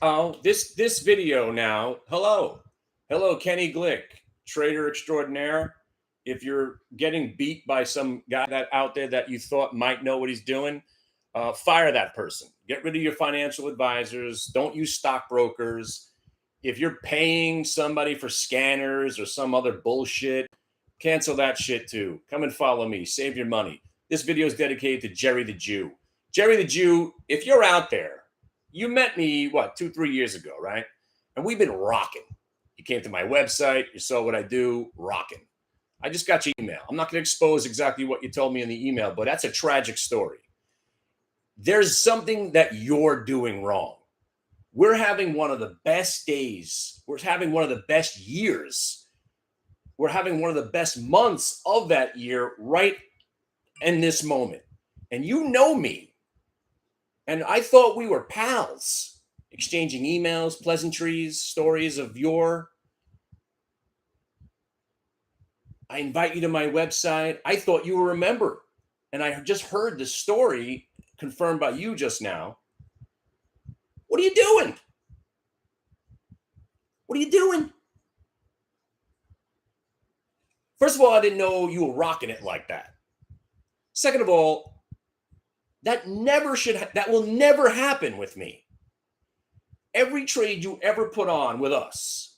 Oh, this video now. Hello, Kenny Glick, trader extraordinaire. If you're getting beat by some guy that out there that you thought might know what he's doing, fire that person. Get rid of your financial advisors. Don't use stockbrokers. If you're paying somebody for scanners or some other bullshit, cancel that shit too. Come and follow me. Save your money. This video is dedicated to Jerry the Jew. Jerry the Jew, if you're out there, you met me, what, 2, 3 years ago, right? And we've been rocking. You came to my website, you saw what I do, rocking. I just got your email. I'm not going to expose exactly what you told me in the email, but that's a tragic story. There's something that you're doing wrong. We're having one of the best days. We're having one of the best years. We're having one of the best months of that year right in this moment. And you know me. And I thought we were pals, exchanging emails, pleasantries, stories of yore. I invite you to my website. I thought you were a member. And I just heard the story confirmed by you just now. What are you doing? What are you doing? First of all, I didn't know you were rocking it like that. Second of all, that will never happen with me. Every trade you ever put on with us,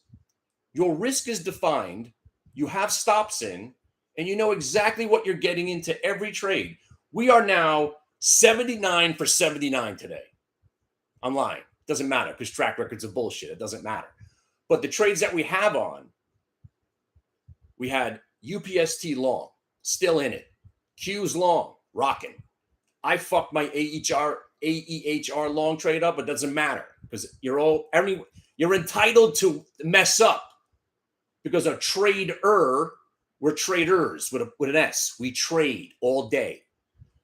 your risk is defined, you have stops in, and you know exactly what you're getting into every trade. We are now 79 for 79 today. I'm lying. Doesn't matter because track records are bullshit. It doesn't matter. But the trades that we have on, we had UPST long, still in it. Q's long, rocking. I fucked my AEHR long trade up. It doesn't matter because you're entitled to mess up because a trader, we're traders with an S. We trade all day.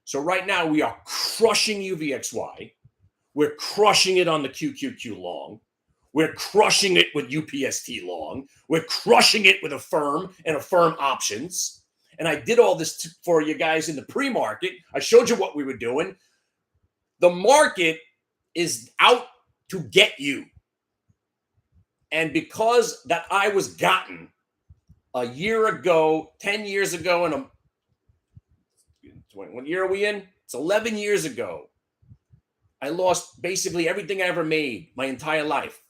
So right now we are crushing UVXY. We're crushing it on the QQQ long. We're crushing it with UPST long. We're crushing it with Affirm and Affirm options. And I did all this for you guys in the pre-market. I showed you what we were doing. The market is out to get you. And because that I was gotten a year ago, 10 years ago, and what year are we in? It's 11 years ago. I lost basically everything I ever made my entire life.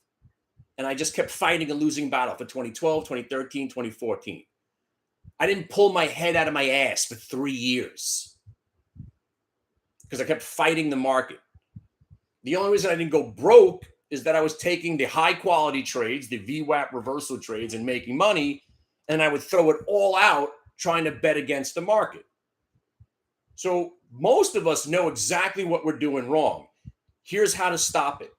And I just kept fighting a losing battle for 2012, 2013, 2014. I didn't pull my head out of my ass for 3 years because I kept fighting the market. The only reason I didn't go broke is that I was taking the high quality trades, the VWAP reversal trades, and making money. And I would throw it all out trying to bet against the market. So most of us know exactly what we're doing wrong. Here's how to stop it.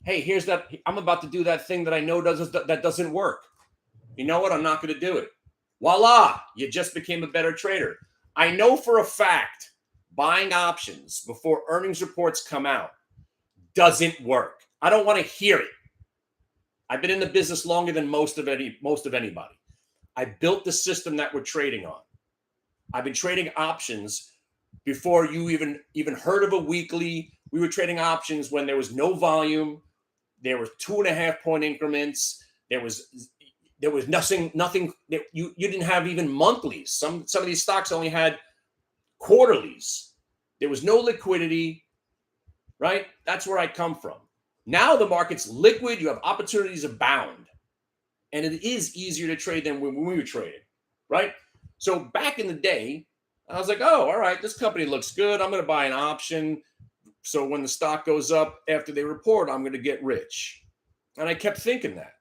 Hey, here's that. I'm about to do that thing that I know that doesn't work. You know what? I'm not going to do it. Voila, you just became a better trader. I know for a fact buying options before earnings reports come out doesn't work. I don't want to hear it. I've been in the business longer than most of anybody. I built the system that we're trading on. I've been trading options before you even heard of a weekly. We were trading options when there was no volume. There were 2.5 point increments. There was nothing. You didn't have even monthlies. Some of these stocks only had quarterlies. There was no liquidity, right? That's where I come from. Now the market's liquid. You have opportunities abound. And it is easier to trade than when we were trading, right? So back in the day, I was like, oh, all right, this company looks good. I'm going to buy an option. So when the stock goes up after they report, I'm going to get rich. And I kept thinking that.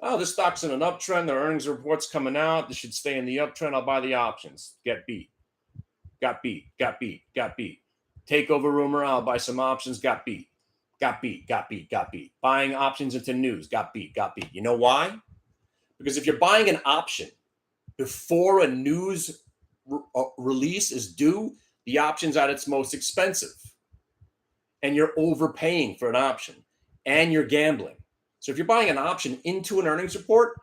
Oh, this stock's in an uptrend. Their earnings report's coming out. This should stay in the uptrend. I'll buy the options. Get beat. Got beat. Got beat. Got beat. Takeover rumor. I'll buy some options. Got beat. Got beat. Got beat. Got beat. Buying options into news. Got beat. Got beat. You know why? Because if you're buying an option before a news release is due, the option's at its most expensive. And you're overpaying for an option. And you're gambling. So if you're buying an option into an earnings report,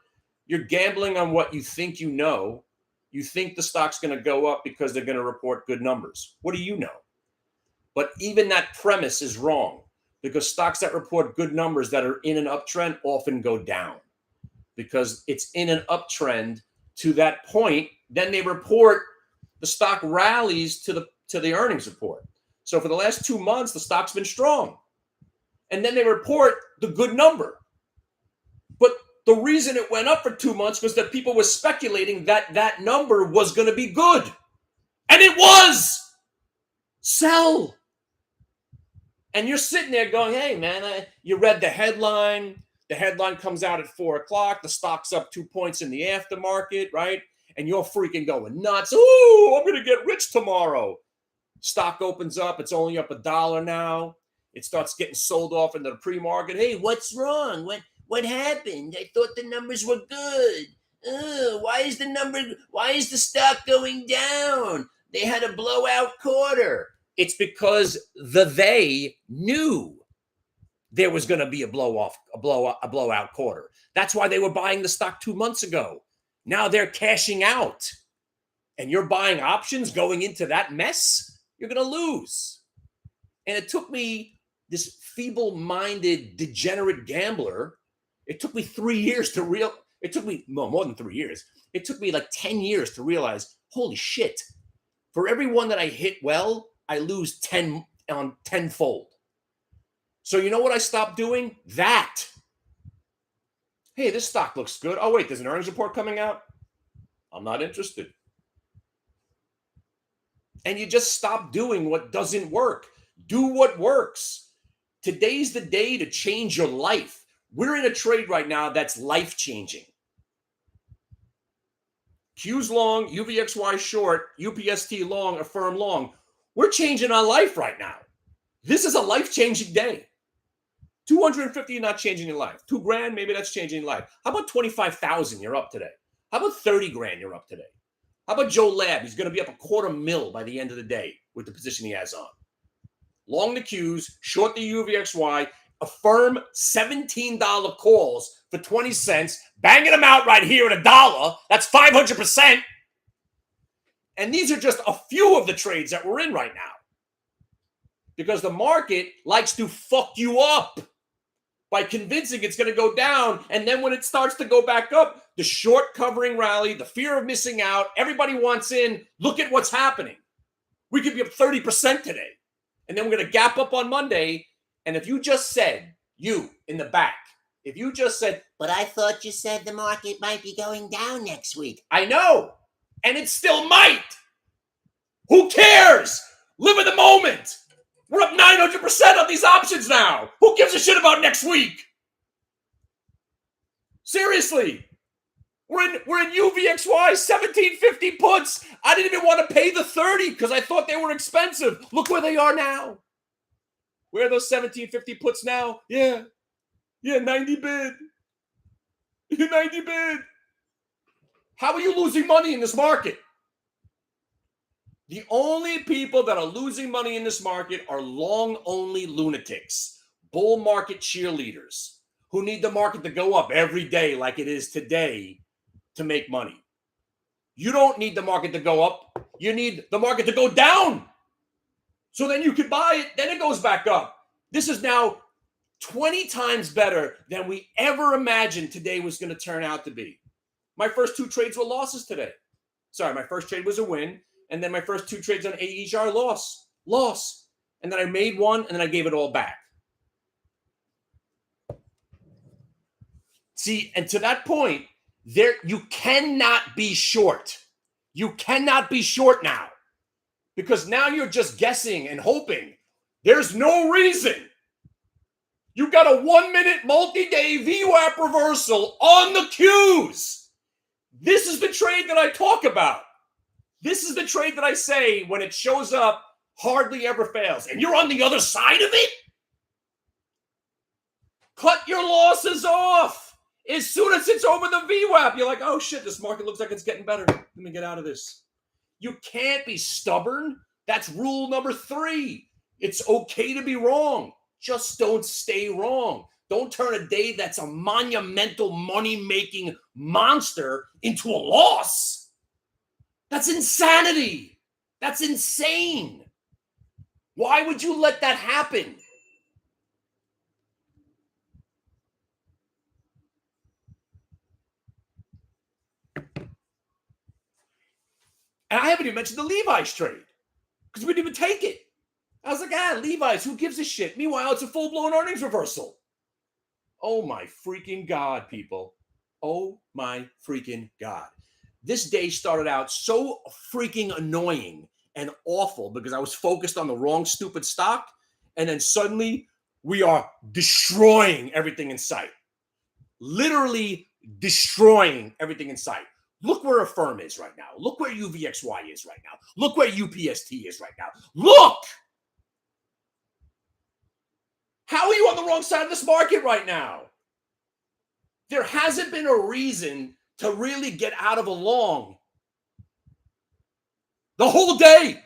you're gambling on what you think you know. You think the stock's going to go up because they're going to report good numbers. What do you know? But even that premise is wrong because stocks that report good numbers that are in an uptrend often go down because it's in an uptrend to that point. Then they report, the stock rallies to the earnings report. So for the last 2 months, the stock's been strong. And then they report the good number. But the reason it went up for 2 months was that people were speculating that that number was going to be good. And it was. Sell. And you're sitting there going, hey, man, you read the headline. The headline comes out at 4 o'clock. The stock's up 2 points in the aftermarket, right? And you're freaking going nuts. Ooh, I'm going to get rich tomorrow. Stock opens up. It's only up $1 now. It starts getting sold off into the pre-market. Hey, what's wrong? What happened? I thought the numbers were good. Why is the stock going down? They had a blowout quarter. It's because they knew there was going to be a blowout quarter. That's why they were buying the stock 2 months ago. Now they're cashing out. And you're buying options going into that mess, you're going to lose. And it took me, this feeble-minded, degenerate gambler, it took me 3 years to it took me more than 3 years. It took me like 10 years to realize, holy shit, for every one that I hit well, I lose 10 on tenfold. So you know what I stopped doing? That. Hey, this stock looks good. Oh, wait, there's an earnings report coming out? I'm not interested. And you just stop doing what doesn't work. Do what works. Today's the day to change your life. We're in a trade right now that's life-changing. Q's long, UVXY short, UPST long, Affirm long. We're changing our life right now. This is a life-changing day. 250, you're not changing your life. $2,000, maybe that's changing your life. How about 25,000? You're up today. How about 30 grand? You're up today. How about Joe Lab? He's going to be up $250,000 by the end of the day with the position he has on. Long the Qs, short the UVXY, Affirm $17 calls for 20 cents, banging them out right here at $1. That's 500%. And these are just a few of the trades that we're in right now. Because the market likes to fuck you up by convincing it's going to go down. And then when it starts to go back up, the short covering rally, the fear of missing out, everybody wants in. Look at what's happening. We could be up 30% today. And then we're going to gap up on Monday. And if you just said, you in the back, if you just said, but I thought you said the market might be going down next week. I know. And it still might. Who cares? Live in the moment. We're up 900% on these options now. Who gives a shit about next week? Seriously. We're in UVXY 1750 puts. I didn't even want to pay the 30 because I thought they were expensive. Look where they are now. Where are those 1750 puts now? Yeah, 90 bid. 90 bid. How are you losing money in this market? The only people that are losing money in this market are long-only lunatics, bull market cheerleaders who need the market to go up every day like it is today to make money. You don't need the market to go up. You need the market to go down. So then you can buy it, then it goes back up. This is now 20 times better than we ever imagined today was going to turn out to be. My first 2 trades were losses today. Sorry, my first trade was a win. And then my first 2 trades on AER, loss. And then I made one, and then I gave it all back. See, and to that point, you cannot be short. You cannot be short now. Because now you're just guessing and hoping. There's no reason. You got a 1-minute multi-day VWAP reversal on the Qs. This is the trade that I talk about. This is the trade that I say when it shows up, hardly ever fails. And you're on the other side of it? Cut your losses off. As soon as it's over the VWAP, you're like, oh shit, this market looks like it's getting better. Let me get out of this. You can't be stubborn. That's rule number 3. It's okay to be wrong. Just don't stay wrong. Don't turn a day that's a monumental money-making monster into a loss. That's insanity. That's insane. Why would you let that happen? And I haven't even mentioned the Levi's trade because we didn't even take it. I was like, Levi's, who gives a shit? Meanwhile, it's a full-blown earnings reversal. Oh my freaking God, people. Oh my freaking God. This day started out so freaking annoying and awful because I was focused on the wrong stupid stock. And then suddenly we are destroying everything in sight. Literally destroying everything in sight. Look where a firm is right now. Look where UVXY is right now. Look where UPST is right now. Look! How are you on the wrong side of this market right now? There hasn't been a reason to really get out of a long the whole day.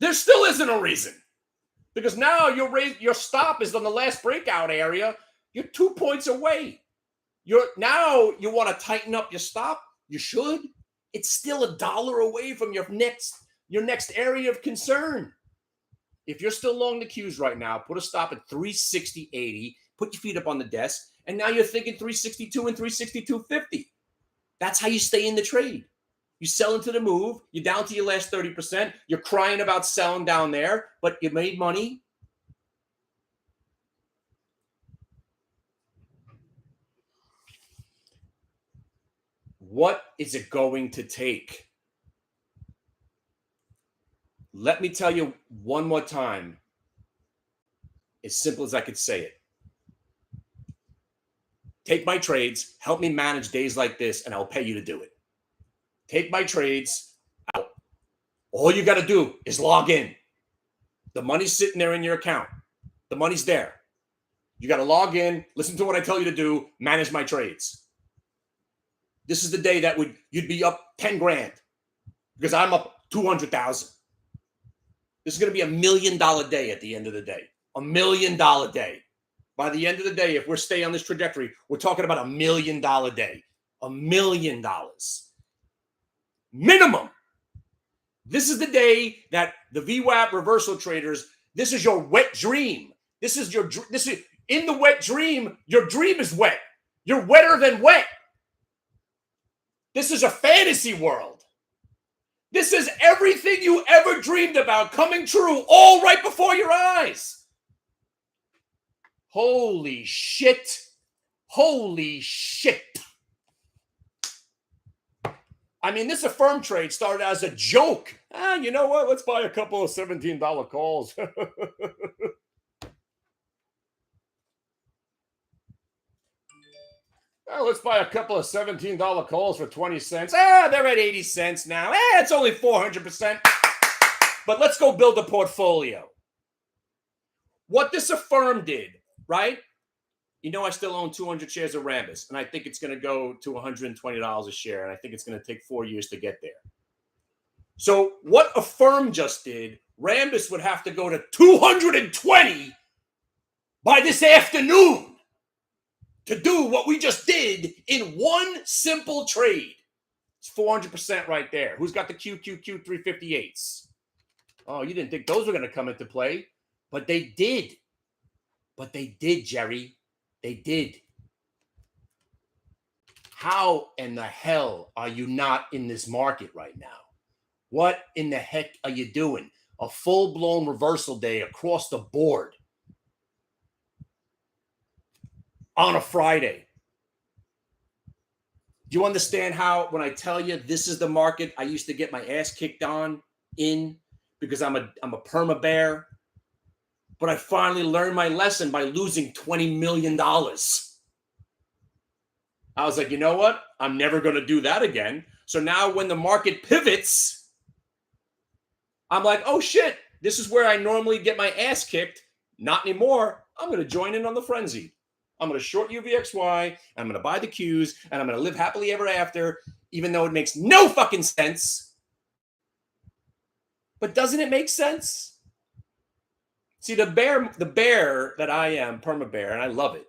There still isn't a reason. Because now your stop is on the last breakout area. You're 2 points away. Now you want to tighten up your stop. You should. It's still $1 away from your next area of concern. If you're still long the Qs right now, put a stop at 360.80. Put your feet up on the desk, and now you're thinking 362 and 362.50. That's how you stay in the trade. You sell into the move. You're down to your last 30%. You're crying about selling down there, but you made money. What is it going to take? Let me tell you one more time, as simple as I could say it. Take my trades, help me manage days like this, and I'll pay you to do it. Take my trades out. All you got to do is log in. The money's sitting there in your account. The money's there. You got to log in, listen to what I tell you to do, manage my trades. This is the day that you'd be up 10 grand because I'm up 200,000. This is going to be $1 million day at the end of the day. $1 million day. By the end of the day, if we're staying on this trajectory, we're talking about $1 million day. $1 million. Minimum. This is the day that the VWAP reversal traders, this is your wet dream. This is in the wet dream, your dream is wet. You're wetter than wet. This is a fantasy world. This is everything you ever dreamed about coming true, all right before your eyes. Holy shit. Holy shit. I mean, this Affirm trade started as a joke. You know what? Let's buy a couple of $17 calls. Let's buy a couple of $17 calls for 20 cents. They're at 80 cents now. It's only 400%. But let's go build a portfolio. What this Affirm did, right? You know, I still own 200 shares of Rambus, and I think it's going to go to $120 a share, and I think it's going to take 4 years to get there. So what Affirm just did, Rambus would have to go to 220 by this afternoon to do what we just did in one simple trade. It's 400% right there. Who's got the QQQ 358s? Oh, you didn't think those were going to come into play, but they did. But they did, Jerry. They did. How in the hell are you not in this market right now? What in the heck are you doing? A full-blown reversal day across the board on a Friday. Do you understand how when I tell you this is the market I used to get my ass kicked on in because I'm a perma bear? But I finally learned my lesson by losing $20 million. I was like, you know what? I'm never going to do that again. So now when the market pivots, I'm like, oh shit, this is where I normally get my ass kicked. Not anymore. I'm going to join in on the frenzy. I'm going to short UVXY, and I'm going to buy the Qs, and I'm going to live happily ever after, even though it makes no fucking sense. But doesn't it make sense? See, the bear that I am, perma bear, and I love it.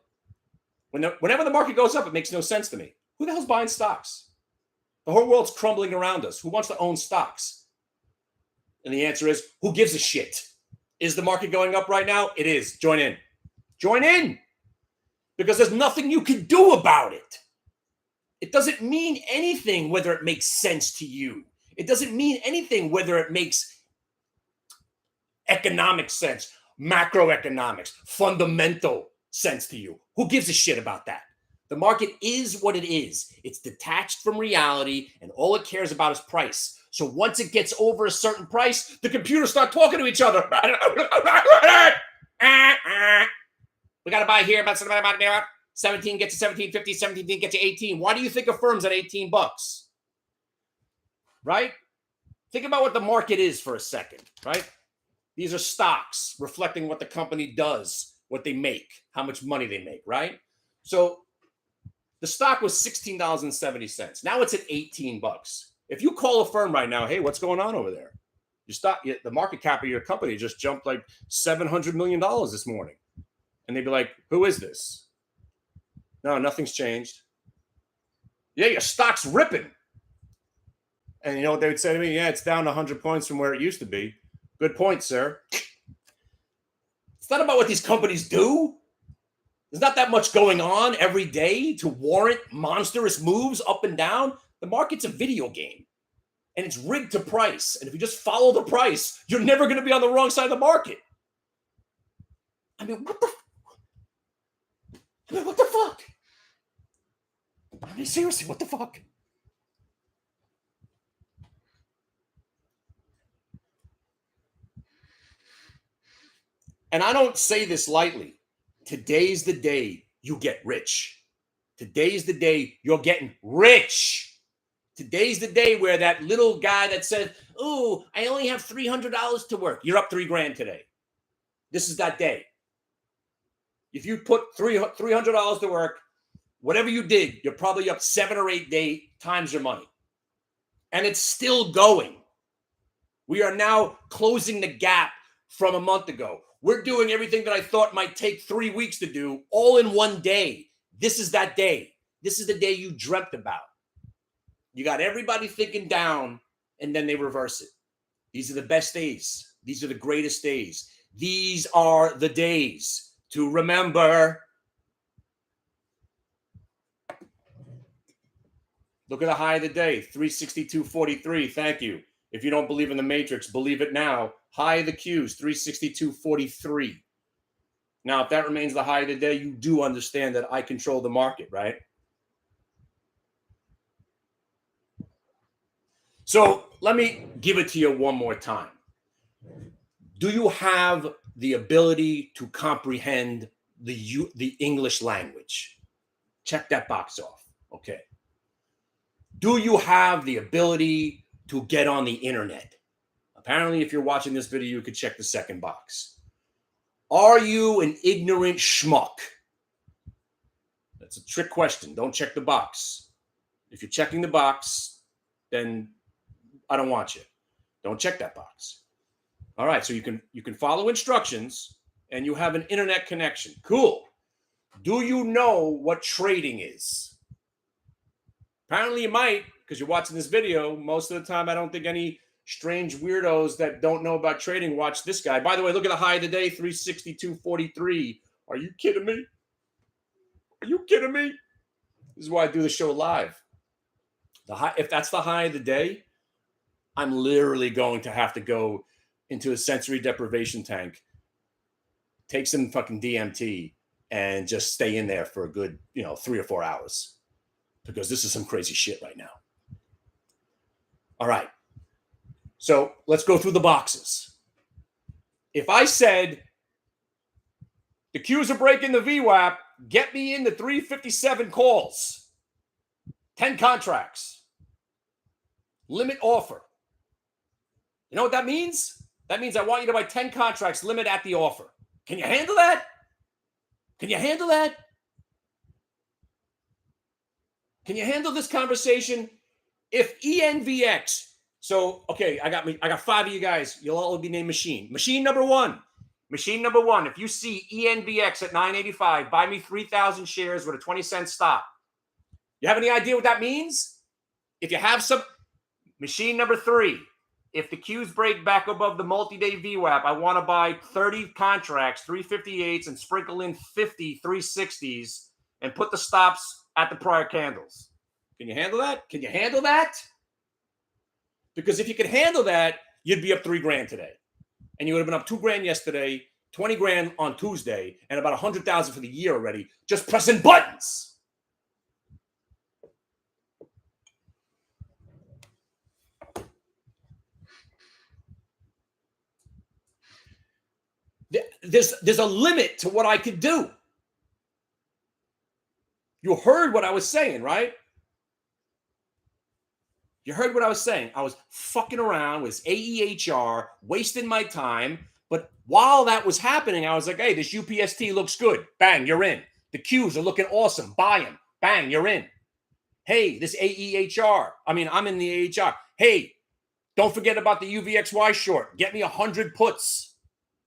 Whenever the market goes up, it makes no sense to me. Who the hell's buying stocks? The whole world's crumbling around us. Who wants to own stocks? And the answer is, who gives a shit? Is the market going up right now? It is. Join in. Join in. Because there's nothing you can do about it. It doesn't mean anything whether it makes sense to you. It doesn't mean anything whether it makes economic sense, macroeconomics, fundamental sense to you. Who gives a shit about that? The market is what it is. It's detached from reality, and all it cares about is price. So once it gets over a certain price, the computers start talking to each other. We got to buy here about 17 gets you 17.50, 17 gets you 18. Why do you think a firm's at $18? Right? Think about what the market is for a second, right? These are stocks reflecting what the company does, what they make, how much money they make, right? So the stock was $16.70. Now it's at $18. If you call a firm right now, hey, what's going on over there? The market cap of your company just jumped like $700 million this morning. And they'd be like, who is this? No, nothing's changed. Yeah, your stock's ripping. And you know what they would say to me? Yeah, it's down 100 points from where it used to be. Good point, sir. It's not about what these companies do. There's not that much going on every day to warrant monstrous moves up and down. The market's a video game, and it's rigged to price. And if you just follow the price, you're never going to be on the wrong side of the market. I mean, what the fuck? I mean, seriously, what the fuck? And I don't say this lightly. Today's the day you get rich. Today's the day you're getting rich. Today's the day where that little guy that said, oh, I only have $300 to work. You're up $3,000 today. This is that day. If you put $300 to work, whatever you did, you're probably up 7 or 8 times your money. And it's still going. We are now closing the gap from a month ago. We're doing everything that I thought might take 3 weeks to do all in one day. This is that day. This is the day you dreamt about. You got everybody thinking down, and then they reverse it. These are the best days. These are the greatest days. These are the days to remember. Look at the high of the day, 362.43. Thank you. If you don't believe in the matrix, believe it now. High of the Qs, 362.43. Now, if that remains the high of the day, you do understand that I control the market, right? So let me give it to you one more time. Do you have the ability to comprehend the English language? Check that box off. Okay. Do you have the ability to get on the internet? Apparently, if you're watching this video, you could check the second box. Are you an ignorant schmuck? That's a trick question. Don't check the box. If you're checking the box, then I don't want you. Don't check that box. All right, so you can follow instructions and you have an internet connection. Cool. Do you know what trading is? Apparently you might, because you're watching this video. Most of the time, I don't think any strange weirdos that don't know about trading watch this guy. By the way, look at the high of the day, 362.43. Are you kidding me? Are you kidding me? This is why I do the show live. If that's the high of the day, I'm literally going to have to go into a sensory deprivation tank, take some fucking DMT, and just stay in there for a good, 3 or 4 hours, because this is some crazy shit right now. All right. So let's go through the boxes. If I said the Qs are breaking the VWAP, get me into 357 calls, 10 contracts, limit offer. You know what that means? That means I want you to buy 10 contracts, limit at the offer. Can you handle that? Can you handle that? Can you handle this conversation? If ENVX, so, okay, I got 5 of you guys. You'll all be named Machine. Machine number one. If you see ENVX at 985, buy me 3,000 shares with a 20-cent stop. You have any idea what that means? If you have some, machine number 3. If the Qs break back above the multi-day VWAP, I want to buy 30 contracts, 358s, and sprinkle in 50 360s and put the stops at the prior candles. Can you handle that? Can you handle that? Because if you could handle that, you'd be up $3,000 today. And you would have been up $2,000 yesterday, 20 grand on Tuesday, and about 100,000 for the year already, just pressing buttons. There's a limit to what I could do. You heard what I was saying, right? You heard what I was saying. I was fucking around with AEHR, wasting my time. But while that was happening, I was like, hey, this UPST looks good. Bang, you're in. The Qs are looking awesome. Buy them. Bang, you're in. Hey, this AEHR. I'm in the AHR. Hey, don't forget about the UVXY short. Get me 100 puts.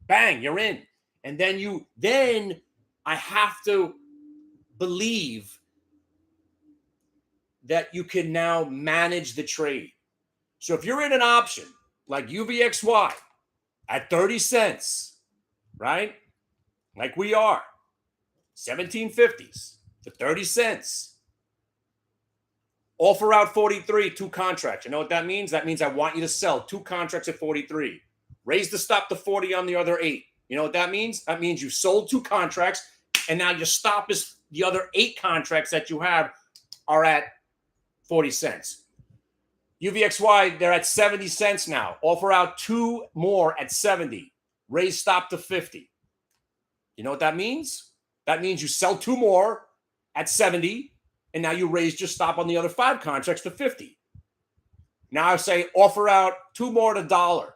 Bang, you're in. And then I have to believe that you can now manage the trade. So if you're in an option like UVXY at 30 cents, right? Like we are, 1750s for 30 cents. Offer out 43, 2 contracts. You know what that means? That means I want you to sell 2 contracts at 43. Raise the stop to 40 on the other 8. You know what that means? That means you sold 2 contracts, and now your stop is the other 8 contracts that you have are at 40 cents. UVXY, they're at 70 cents now. Offer out 2 more at 70. Raise stop to 50. You know what that means? That means you sell 2 more at 70, and now you raised your stop on the other 5 contracts to 50. Now I say offer out 2 more at $1.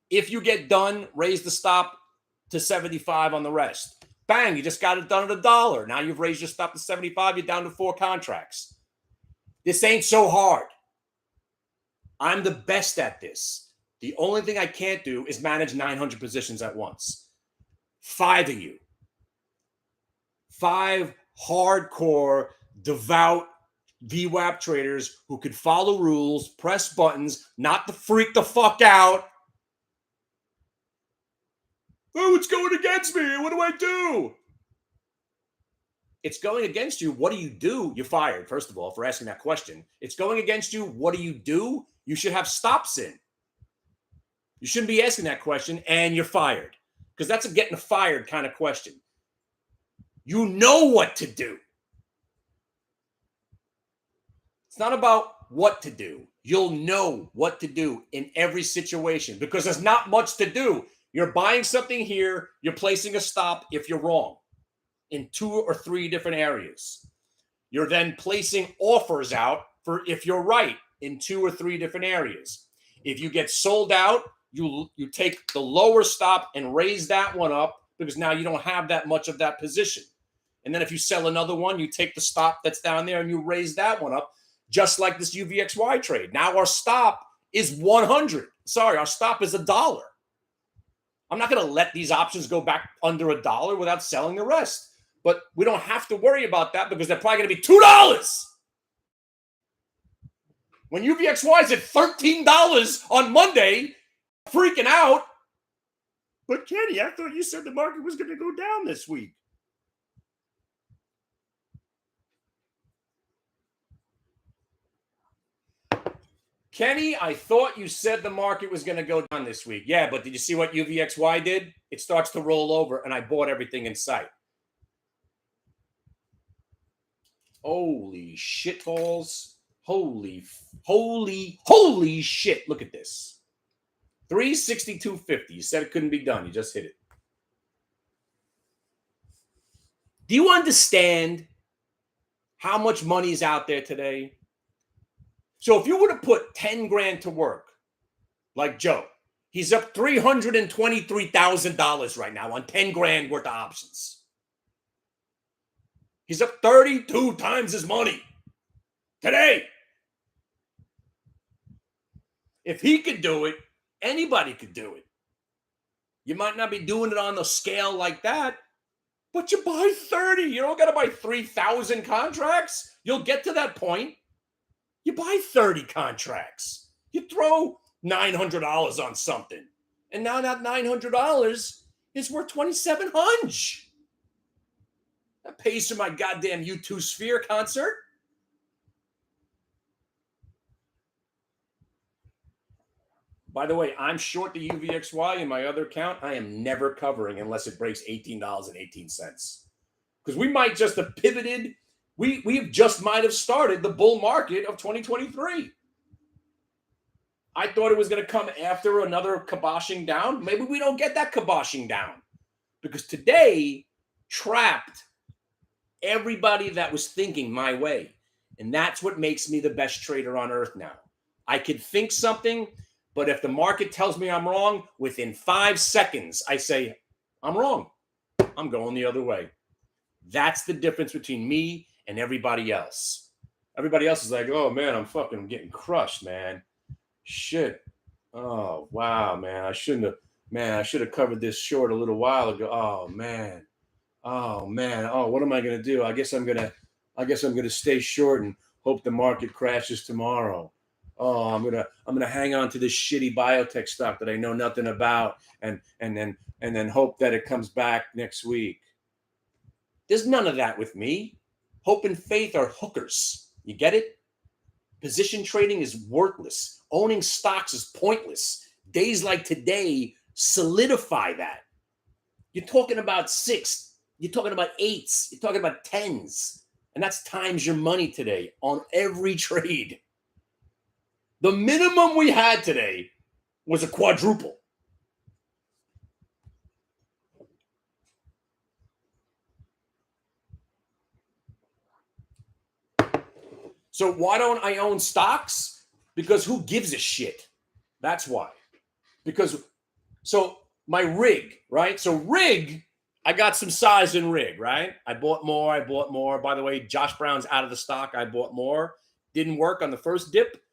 If you get done, raise the stop to 75 on the rest. Bang, you just got it done at $1. Now you've raised your stop to 75, you're down to 4 contracts. This ain't so hard. I'm the best at this. The only thing I can't do is manage 900 positions at once. 5 of you. 5 hardcore, devout VWAP traders who could follow rules, press buttons, not to freak the fuck out. Oh, it's going against me. What do I do? It's going against you. What do you do? You're fired, first of all, for asking that question. It's going against you. What do you do? You should have stops in. You shouldn't be asking that question, and you're fired. Because that's a getting fired kind of question. You know what to do. It's not about what to do. You'll know what to do in every situation because there's not much to do. You're buying something here. You're placing a stop if you're wrong in 2 or 3 different areas. You're then placing offers out for if you're right in 2 or 3 different areas. If you get sold out, you take the lower stop and raise that one up because now you don't have that much of that position. And then if you sell another one, you take the stop that's down there and you raise that one up, just like this UVXY trade. Now our stop is 100. Sorry, our stop is $1. I'm not going to let these options go back under $1 without selling the rest. But we don't have to worry about that because they're probably going to be $2. When UVXY is at $13 on Monday, freaking out. But Kenny, I thought you said the market was going to go down this week. Kenny, I thought you said the market was going to go down this week. Yeah, but did you see what UVXY did? It starts to roll over, and I bought everything in sight. Holy shitballs. Holy shit. Look at this. 362.50. You said it couldn't be done. You just hit it. Do you understand how much money is out there today? So if you were to put 10 grand to work, like Joe, he's up $323,000 right now on 10 grand worth of options. He's up 32 times his money today. If he could do it, anybody could do it. You might not be doing it on a scale like that, but you buy 30. You don't got to buy 3,000 contracts. You'll get to that point. You buy 30 contracts. You throw $900 on something. And now that $900 is worth $2,700. That pays for my goddamn U2 Sphere concert. By the way, I'm short the UVXY in my other account. I am never covering unless it breaks $18.18. Because we might just have pivoted. We just might have started the bull market of 2023. I thought it was going to come after another kiboshing down. Maybe we don't get that kiboshing down. Because today trapped everybody that was thinking my way. And that's what makes me the best trader on earth now. I could think something, but if the market tells me I'm wrong, within 5 seconds, I say, I'm wrong. I'm going the other way. That's the difference between me and everybody else. Everybody else is like, oh, man, I'm fucking getting crushed, man. Shit. Oh, wow, man. I should have covered this short a little while ago. Oh, man. Oh, man. Oh, what am I going to do? I guess I'm going to stay short and hope the market crashes tomorrow. Oh, I'm gonna hang on to this shitty biotech stock that I know nothing about, and then hope that it comes back next week. There's none of that with me. Hope and faith are hookers. You get it? Position trading is worthless. Owning stocks is pointless. Days like today solidify that. You're talking about 6. You're talking about 8s. You're talking about 10s, and that's times your money today on every trade. The minimum we had today was a quadruple. So why don't I own stocks? Because who gives a shit? That's why. So my rig, right? So rig, I got some size in rig, right? I bought more. By the way, Josh Brown's out of the stock. I bought more. Didn't work on the first dip.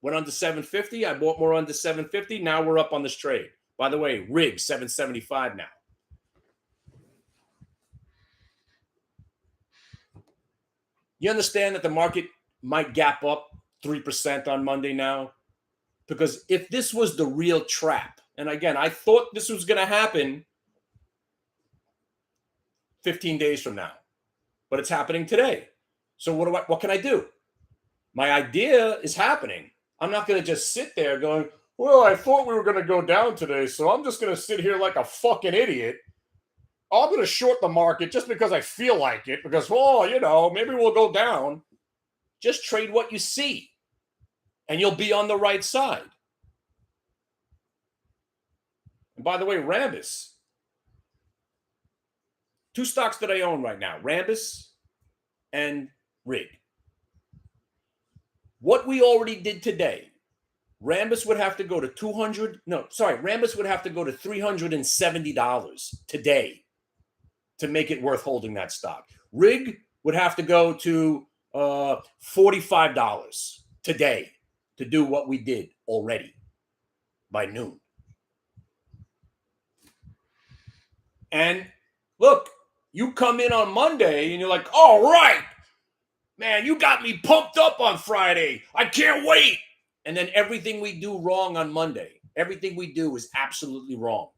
Went on to 750. I bought more on to 750. Now we're up on this trade. By the way, rig 775 now. You understand that the market might gap up 3% on Monday now? Because if this was the real trap, and again, I thought this was going to happen 15 days from now, but it's happening today. So what can I do? My idea is happening. I'm not going to just sit there going, well, I thought we were going to go down today, so I'm just going to sit here like a fucking idiot. I'm going to short the market just because I feel like it, because, maybe we'll go down. Just trade what you see, and you'll be on the right side. And by the way, Rambus. 2 stocks that I own right now, Rambus and Rig. What we already did today, Rambus would have to go to Rambus would have to go to $370 today to make it worth holding that stock. Rig would have to go to $45 today to do what we did already by noon. And look, you come in on Monday and you're like, all right, man, you got me pumped up on Friday. I can't wait. And then everything we do wrong on Monday, everything we do is absolutely wrong.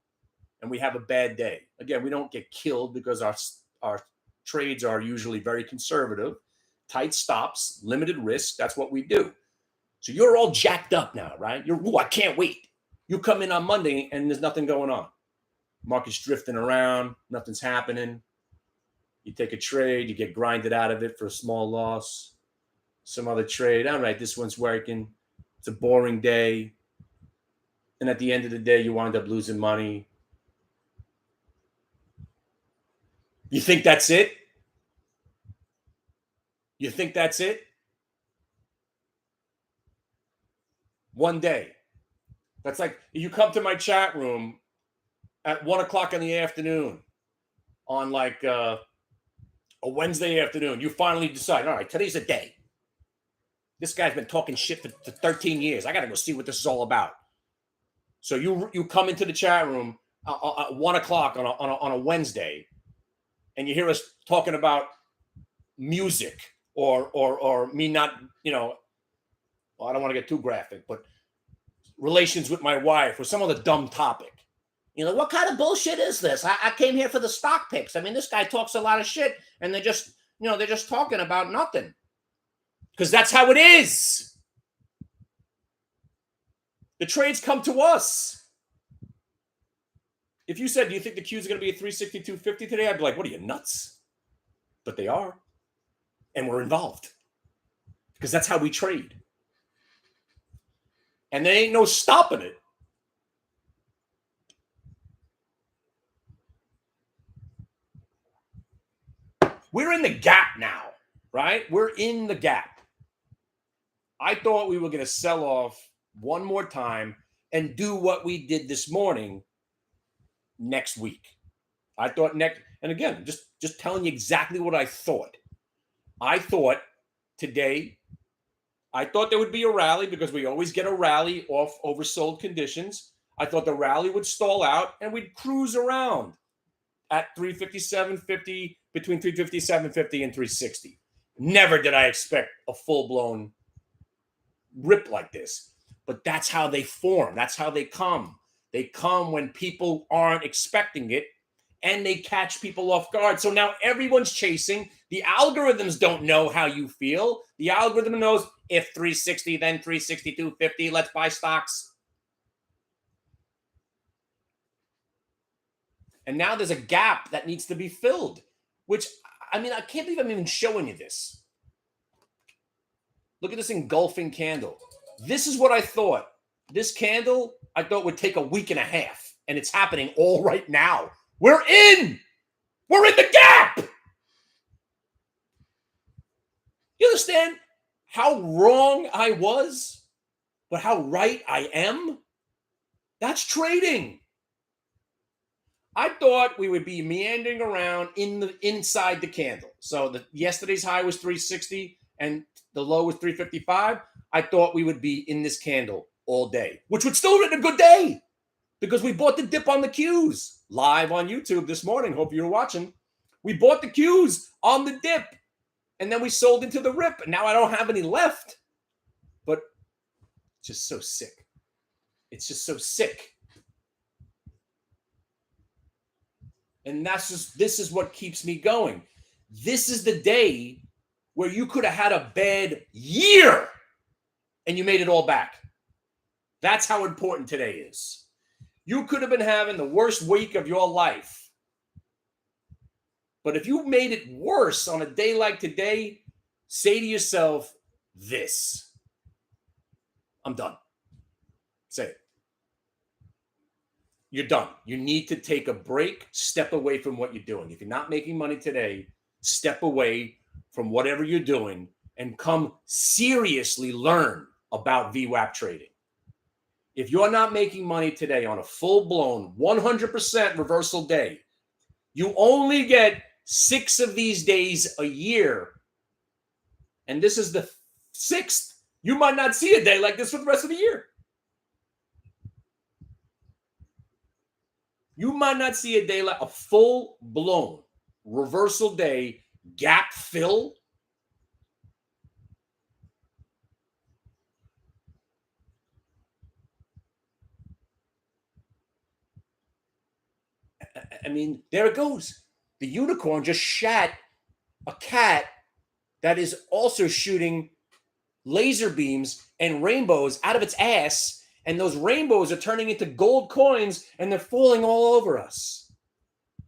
And we have a bad day. Again, we don't get killed because our trades are usually very conservative, tight stops, limited risk. That's what we do. So you're all jacked up now, right? I can't wait. You come in on Monday and there's nothing going on. Market's drifting around, nothing's happening. You take a trade, you get grinded out of it for a small loss. Some other trade, all right, this one's working. It's a boring day. And at the end of the day, you wind up losing money. You think that's it? You think that's it? One day. That's like you come to my chat room at 1:00 in the afternoon on like a Wednesday afternoon. You finally decide, all right, today's a day. This guy's been talking shit for 13 years. I got to go see what this is all about. So you come into the chat room at 1:00 on a Wednesday, and you hear us talking about music or me not, I don't want to get too graphic, but relations with my wife or some other dumb topic. What kind of bullshit is this? I came here for the stock picks. I mean, this guy talks a lot of shit, and they're just talking about nothing. Because that's how it is. The trades come to us. If you said, do you think the Qs are going to be at 362.50 today? I'd be like, what are you, nuts? But they are. And we're involved. Because that's how we trade. And there ain't no stopping it. We're in the gap now, right? We're in the gap. I thought we were going to sell off one more time and do what we did this morning next week. I thought next, and again, just telling you exactly what I thought. I thought today, I thought there would be a rally because we always get a rally off oversold conditions. I thought the rally would stall out and we'd cruise around at 357.50, between 357.50 and 360. Never did I expect a full-blown rip like this. But that's how they form. That's how they come. They come when people aren't expecting it, and they catch people off guard. So now everyone's chasing. The algorithms don't know how you feel. The algorithm knows if 360, then 362.50, let's buy stocks. And now there's a gap that needs to be filled, which, I mean, I can't believe I'm even showing you this. Look at this engulfing candle. This is what I thought. This candle, I thought would take a week and a half, and it's happening all right now. We're in the gap. You understand how wrong I was, but how right I am? That's trading. I thought we would be meandering around inside the candle. So yesterday's high was 360 and the low was 355. I thought we would be in this candle all day, which would still have been a good day because we bought the dip on the Qs live on YouTube this morning. Hope you were watching. We bought the Qs on the dip and then we sold into the rip. And now I don't have any left, but it's just so sick. It's just so sick. And this is what keeps me going. This is the day where you could have had a bad year and you made it all back. That's how important today is. You could have been having the worst week of your life. But if you made it worse on a day like today, say to yourself this: I'm done. Say it. You're done. You need to take a break, step away from what you're doing. If you're not making money today, step away from whatever you're doing and come seriously learn about VWAP trading. If you're not making money today on a full-blown 100% reversal day, you only get 6 of these days a year, and this is the 6th. You might not see a day like this for the rest of the year. You might not see a day like a full-blown reversal day, gap fill. I mean, there it goes. The unicorn just shat a cat that is also shooting laser beams and rainbows out of its ass. And those rainbows are turning into gold coins and they're falling all over us.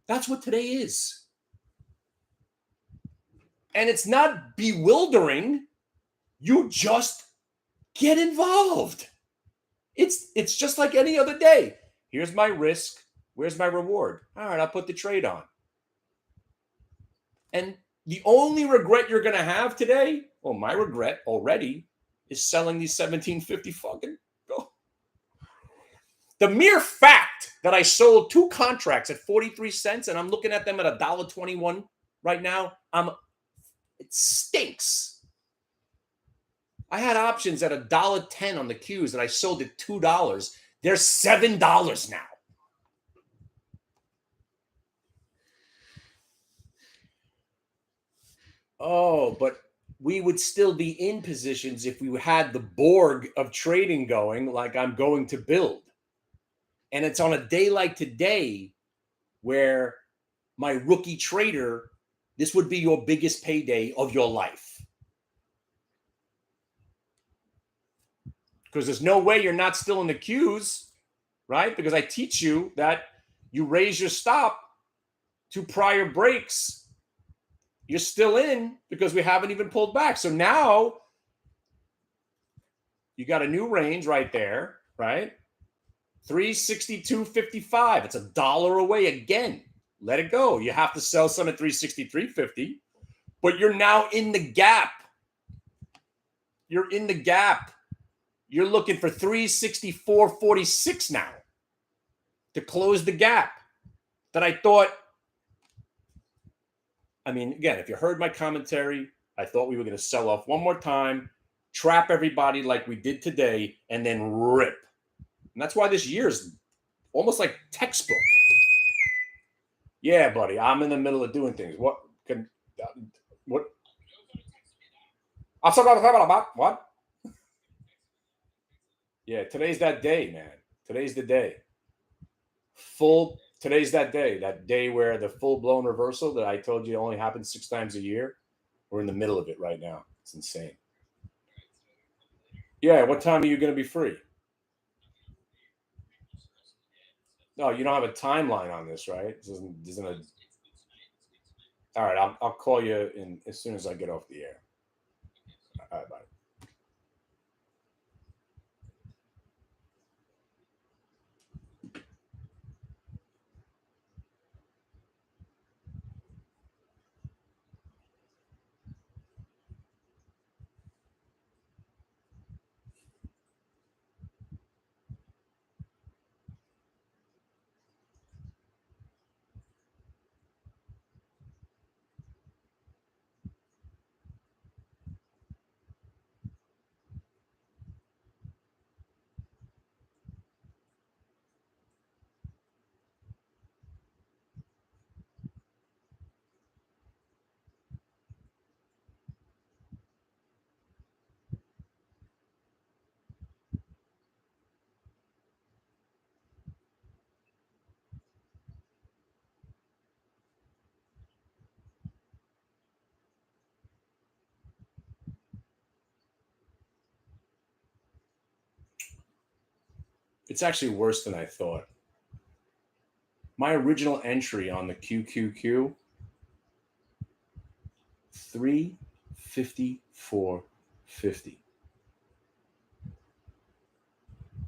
That's what today is. And it's not bewildering. You just get involved. It's just like any other day. Here's my risk. Where's my reward? All right, I'll put the trade on. And the only regret you're going to have today, well, my regret already, is selling these 1750 fucking. The mere fact that I sold 2 contracts at 43 cents and I'm looking at them at $1.21 right now, it stinks. I had options at $1.10 on the Qs that I sold at $2. They're $7 now. Oh, but we would still be in positions if we had the Borg of trading going like I'm going to build. And it's on a day like today where my rookie trader, this would be your biggest payday of your life. because there's no way you're not still in the queues, right? Because I teach you that you raise your stop to prior breaks. You're still in because we haven't even pulled back. So now you got a new range right there, right? 362.55. It's $1 away again. Let it go. You have to sell some at 363.50, but you're now in the gap. You're in the gap. You're looking for 364.46 now to close the gap that I thought. I mean, again, if you heard my commentary, I thought we were going to sell off one more time, trap everybody like we did today, and then rip. And that's why this year is almost like textbook. Yeah, buddy, I'm in the middle of doing things. What? I'm talking about what? Yeah, today's that day, man. Today's the day. Today's that day where the full-blown reversal that I told you only happens 6 times a year. We're in the middle of it right now. It's insane. Yeah, what time are you going to be free? No, you don't have a timeline on this, right? All right, I'll call you as soon as I get off the air. All right, bye. It's actually worse than I thought. My original entry on the QQQ, 354.50.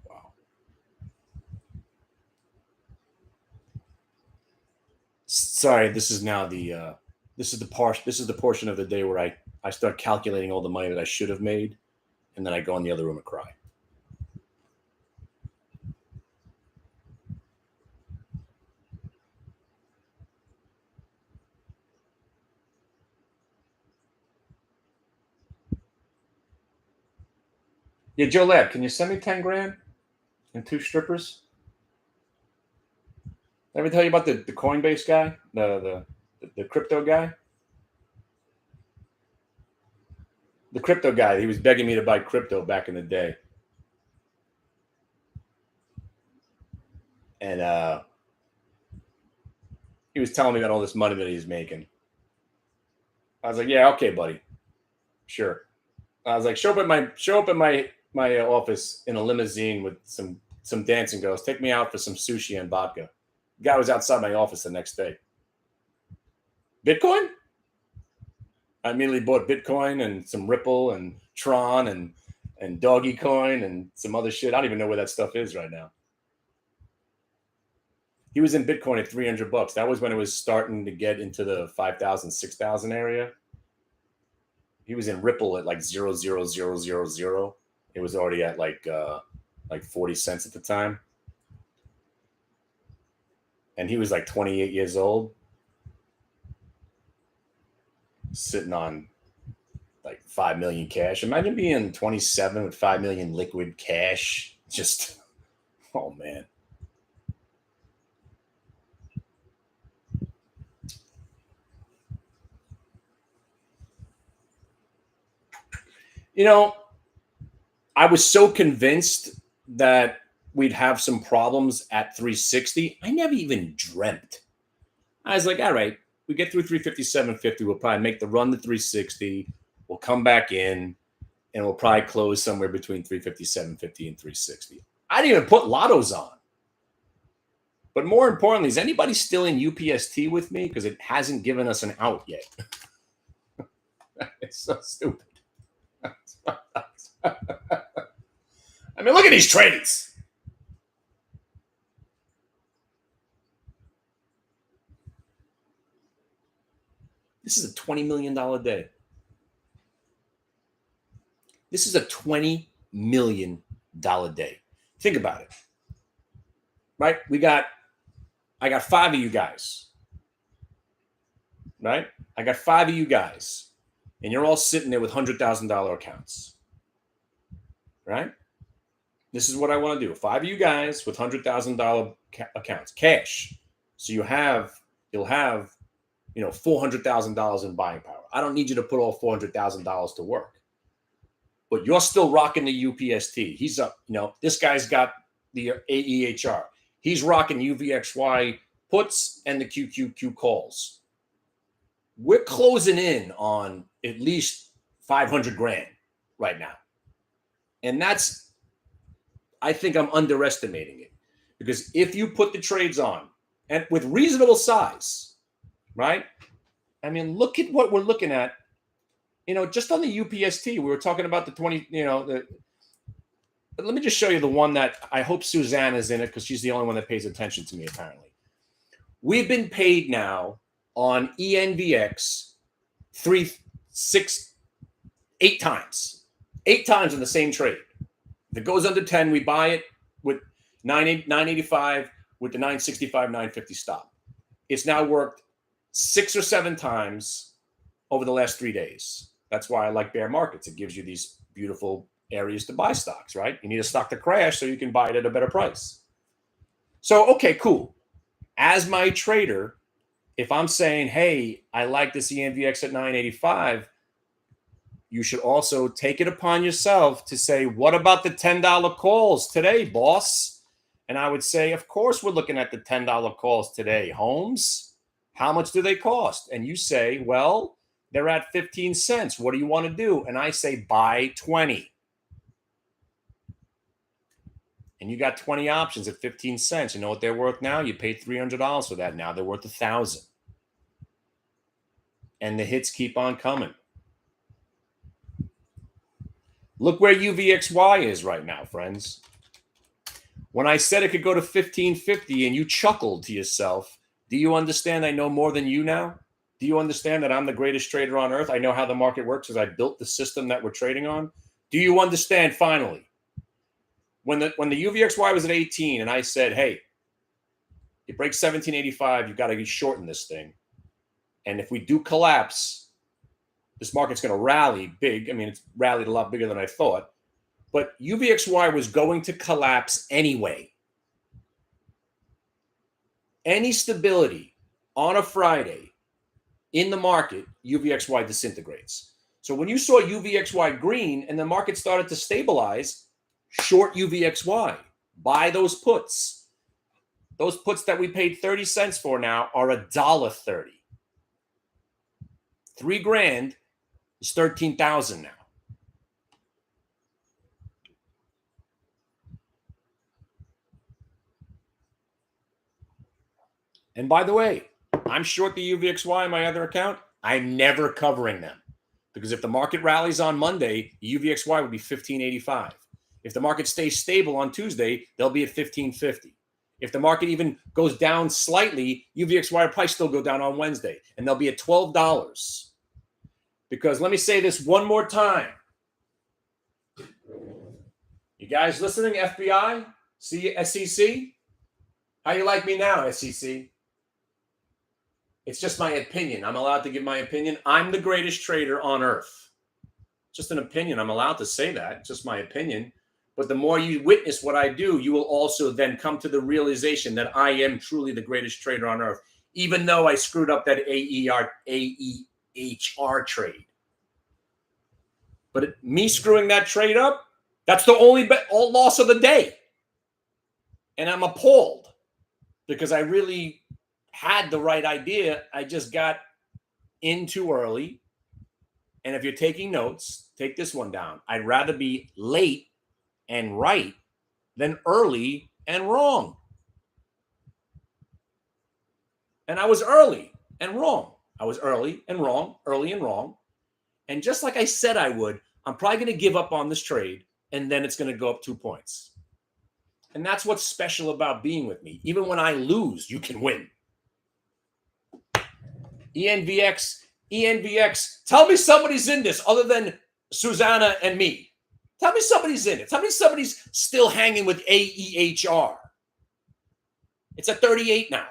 Wow. Sorry, this is now the this is the portion of the day where I start calculating all the money that I should have made, and then I go in the other room and cry. Yeah, Joe Lab, can you send me 10 grand and 2 strippers? Did I ever tell you about the Coinbase guy, the crypto guy? The crypto guy, he was begging me to buy crypto back in the day. And he was telling me about all this money that he's making. I was like, yeah, okay, buddy. Sure. I was like, show up at my office in a limousine with some dancing girls. Take me out for some sushi and vodka. The guy was outside my office the next day. Bitcoin? I immediately bought Bitcoin and some Ripple and Tron and Doggy Coin and some other shit. I don't even know where that stuff is right now. He was in Bitcoin at $300. That was when it was starting to get into the 5,000, 6,000 area. He was in Ripple at like 0.00000. It was already at like 40 cents at the time. And he was like 28 years old, sitting on like 5 million cash. Imagine being 27 with 5 million liquid cash. Just, oh man. You know, I was so convinced that we'd have some problems at 360. I never even dreamt. I was like, all right, we get through 357.50. We'll probably make the run to 360. We'll come back in. and we'll probably close somewhere between 350, 750, and 360. I didn't even put lottos on. But more importantly, is anybody still in UPST with me? Because it hasn't given us an out yet. It's so stupid. I mean, look at these trades. This is a $20 million day. This is a $20 million day. Think about it. Right? I got 5 of you guys. Right? I got 5 of you guys. And you're all sitting there with $100,000 accounts. Right? This is what I want to do. 5 of you guys with $100,000 accounts, cash. So you'll have, $400,000 in buying power. I don't need you to put all $400,000 to work. But you're still rocking the UPST. He's up, this guy's got the AEHR. He's rocking UVXY puts and the QQQ calls. We're closing in on at least 500 grand right now. And I think I'm underestimating it. Because if you put the trades on and with reasonable size, right? I mean, look at what we're looking at. Just on the UPST, we were talking about the 20, but let me just show you the one that I hope Suzanne is in it because she's the only one that pays attention to me, apparently. We've been paid now on ENVX 8 times. 8 times in the same trade. If it goes under 10, we buy it with 985 with the 965, 950 stop. It's now worked 6 or 7 times over the last 3 days. That's why I like bear markets. It gives you these beautiful areas to buy stocks, right? You need a stock to crash so you can buy it at a better price. So, okay, cool. As my trader, if I'm saying, hey, I like this ENVX at 985, you should also take it upon yourself to say, what about the $10 calls today, boss? And I would say, of course, we're looking at the $10 calls today. Holmes, how much do they cost? And you say, well, they're at 15 cents. What do you want to do? And I say, buy 20. And you got 20 options at 15 cents. You know what they're worth now? You paid $300 for that. Now they're worth $1,000. And the hits keep on coming. Look where UVXY is right now, friends. When I said it could go to 1550 and you chuckled to yourself, do you understand I know more than you now? Do you understand that I'm the greatest trader on earth? I know how the market works because I built the system that we're trading on. Do you understand finally? When the UVXY was at 18 and I said, hey, it breaks 1785, you've got to be shorting this thing. And if we do collapse, this market's going to rally big. I mean, it's rallied a lot bigger than I thought. But UVXY was going to collapse anyway. Any stability on a Friday in the market, UVXY disintegrates. So when you saw UVXY green and the market started to stabilize, short UVXY, buy those puts. Those puts that we paid 30 cents for now are $1.30. $3,000 is 13,000 now. And by the way, I'm short the UVXY in my other account. I'm never covering them because if the market rallies on Monday, UVXY would be 1585. If the market stays stable on Tuesday, they'll be at 1550. If the market even goes down slightly, UVXY will probably still go down on Wednesday, and they'll be at $12. Because let me say this one more time. You guys listening, FBI, SEC? How you like me now, SEC? It's just my opinion. I'm allowed to give my opinion. I'm the greatest trader on earth. Just an opinion. I'm allowed to say that. It's just my opinion. But the more you witness what I do, you will also then come to the realization that I am truly the greatest trader on earth, even though I screwed up that AEHR trade. But me screwing that trade up, that's the only loss of the day. And I'm appalled because I really had the right idea. I just got in too early. And if you're taking notes, take this one down. I'd rather be late and right than early and wrong. And I was early and wrong. I was early and wrong, early and wrong. And just like I said I would, I'm probably going to give up on this trade, and then it's going to go up 2 points. And that's what's special about being with me. Even when I lose, you can win. ENVX, tell me somebody's in this other than Susanna and me. Tell me somebody's in it. Tell me somebody's still hanging with AEHR. It's at 38 now.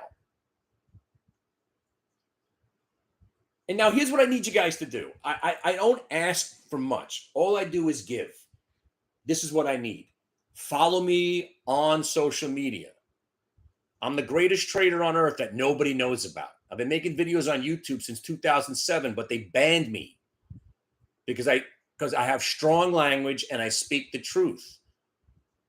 And now here's what I need you guys to do. I don't ask for much. All I do is give. This is what I need. Follow me on social media. I'm the greatest trader on earth that nobody knows about. I've been making videos on YouTube since 2007, but they banned me because I have strong language and I speak the truth.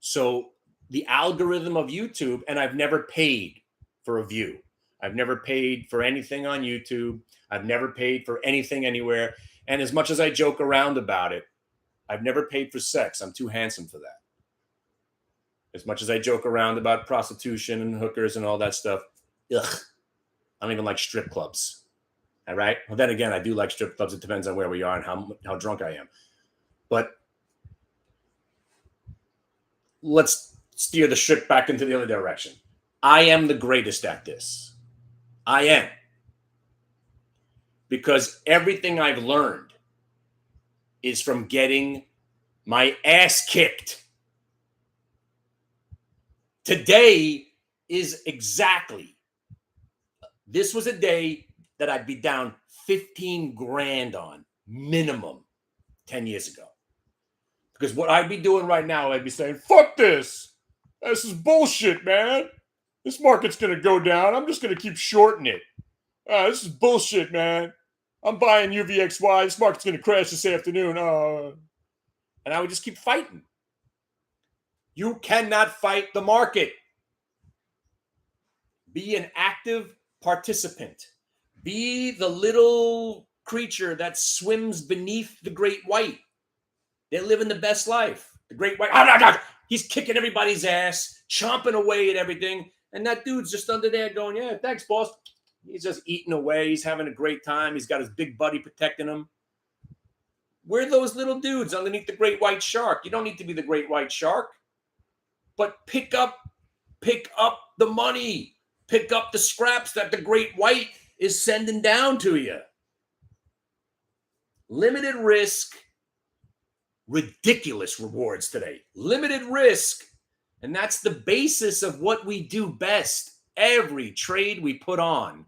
So the algorithm of YouTube, and I've never paid for a view. I've never paid for anything on YouTube. I've never paid for anything anywhere. And as much as I joke around about it, I've never paid for sex. I'm too handsome for that. As much as I joke around about prostitution and hookers and all that stuff, ugh, I don't even like strip clubs. All right. Well, then again, I do like strip clubs. It depends on where we are and how drunk I am. But let's steer the ship back into the other direction. I am the greatest at this. I am. Because everything I've learned is from getting my ass kicked. Today is exactly. This was a day that I'd be down 15 grand on minimum 10 years ago. Because what I'd be doing right now, I'd be saying, fuck this. This is bullshit, man. This market's going to go down. I'm just going to keep shorting it. This is bullshit, man. I'm buying UVXY. This market's going to crash this afternoon. And I would just keep fighting. You cannot fight the market. Be an active participant. Be the little creature that swims beneath the great white. They're living the best life. The great white, he's kicking everybody's ass, chomping away at everything. And that dude's just under there going, yeah, thanks, boss. He's just eating away. He's having a great time. He's got his big buddy protecting him. We're those little dudes underneath the great white shark. You don't need to be the great white shark. But pick up the money. Pick up the scraps that the great white is sending down to you. Limited risk, ridiculous rewards today. Limited risk. And that's the basis of what we do best. Every trade we put on.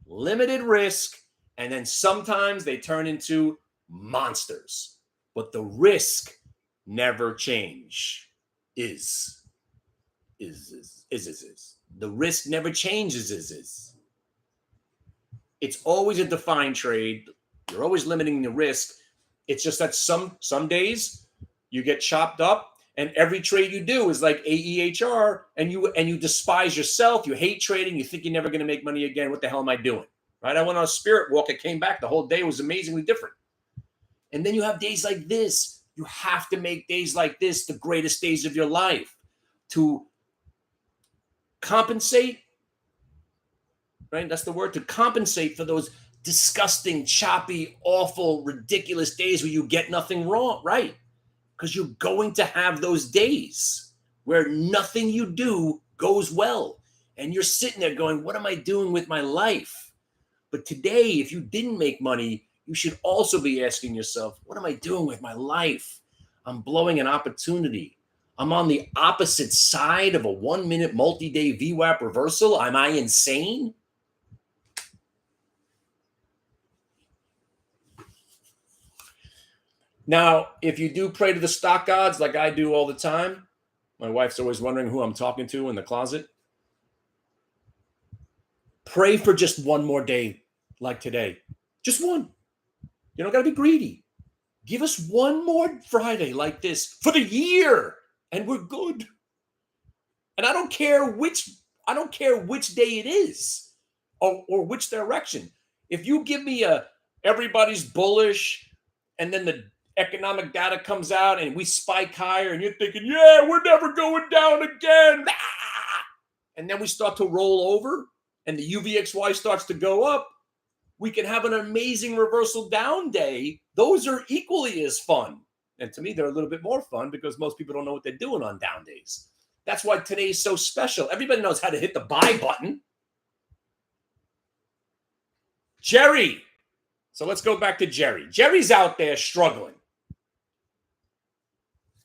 Limited risk. And then sometimes they turn into monsters. But the risk never change. Is. The risk never changes. It's always a defined trade. You're always limiting the risk. It's just that some days you get chopped up and every trade you do is like AEHR and you despise yourself. You hate trading. You think you're never going to make money again. What the hell am I doing? Right? I went on a spirit walk. I came back. The whole day was amazingly different. And then you have days like this. You have to make days like this the greatest days of your life. To compensate, right? That's the word, to compensate for those disgusting, choppy, awful, ridiculous days where you get nothing wrong, right? Because you're going to have those days where nothing you do goes well. And you're sitting there going, what am I doing with my life? But today, if you didn't make money, you should also be asking yourself, what am I doing with my life? I'm blowing an opportunity. I'm on the opposite side of a 1-minute multi-day VWAP reversal. Am I insane? Now, if you do pray to the stock gods like I do all the time, my wife's always wondering who I'm talking to in the closet. Pray for just one more day like today. Just one. You don't got to be greedy. Give us one more Friday like this for the year. And we're good. And I don't care which day it is or which direction. If you give me everybody's bullish, and then the economic data comes out and we spike higher and you're thinking, yeah, we're never going down again. And then we start to roll over and the UVXY starts to go up, we can have an amazing reversal down day. Those are equally as fun. And to me, they're a little bit more fun because most people don't know what they're doing on down days. That's why today's so special. Everybody knows how to hit the buy button. Jerry. So let's go back to Jerry. Jerry's out there struggling.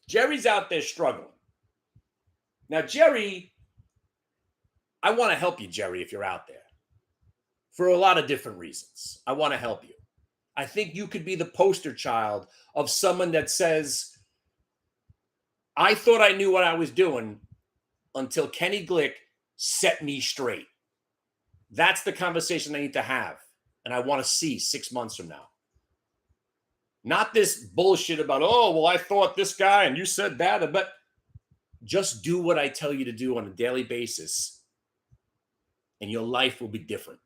Jerry's out there struggling. Now, Jerry, I want to help you, Jerry, if you're out there. For a lot of different reasons. I want to help you. I think you could be the poster child of someone that says, I thought I knew what I was doing until Kenny Glick set me straight. That's the conversation I need to have. And I want to see 6 months from now. Not this bullshit about, oh, well, I thought this guy and you said that. But just do what I tell you to do on a daily basis. And your life will be different.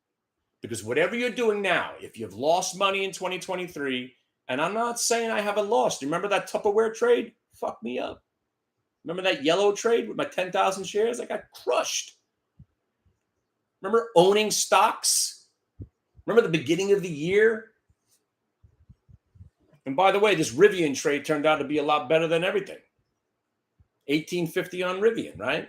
Because whatever you're doing now, if you've lost money in 2023, and I'm not saying I haven't lost. Remember that Tupperware trade? Fuck me up. Remember that yellow trade with my 10,000 shares? I got crushed. Remember owning stocks? Remember the beginning of the year? And by the way, this Rivian trade turned out to be a lot better than everything. 1850 on Rivian, right?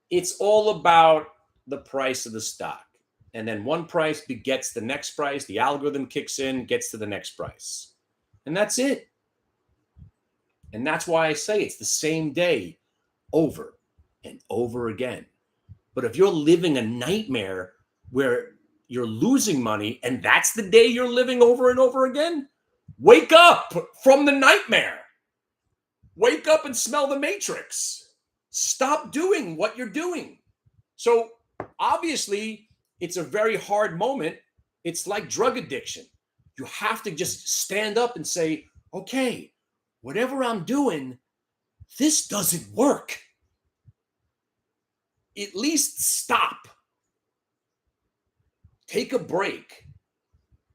It's all about the price of the stock. And then one price begets the next price. The algorithm kicks in, gets to the next price. And that's it. And that's why I say it's the same day over and over again. But if you're living a nightmare where you're losing money and that's the day you're living over and over again, wake up from the nightmare. Wake up and smell the matrix. Stop doing what you're doing. So obviously, it's a very hard moment. It's like drug addiction. You have to just stand up and say, okay, whatever I'm doing, this doesn't work. At least stop. Take a break.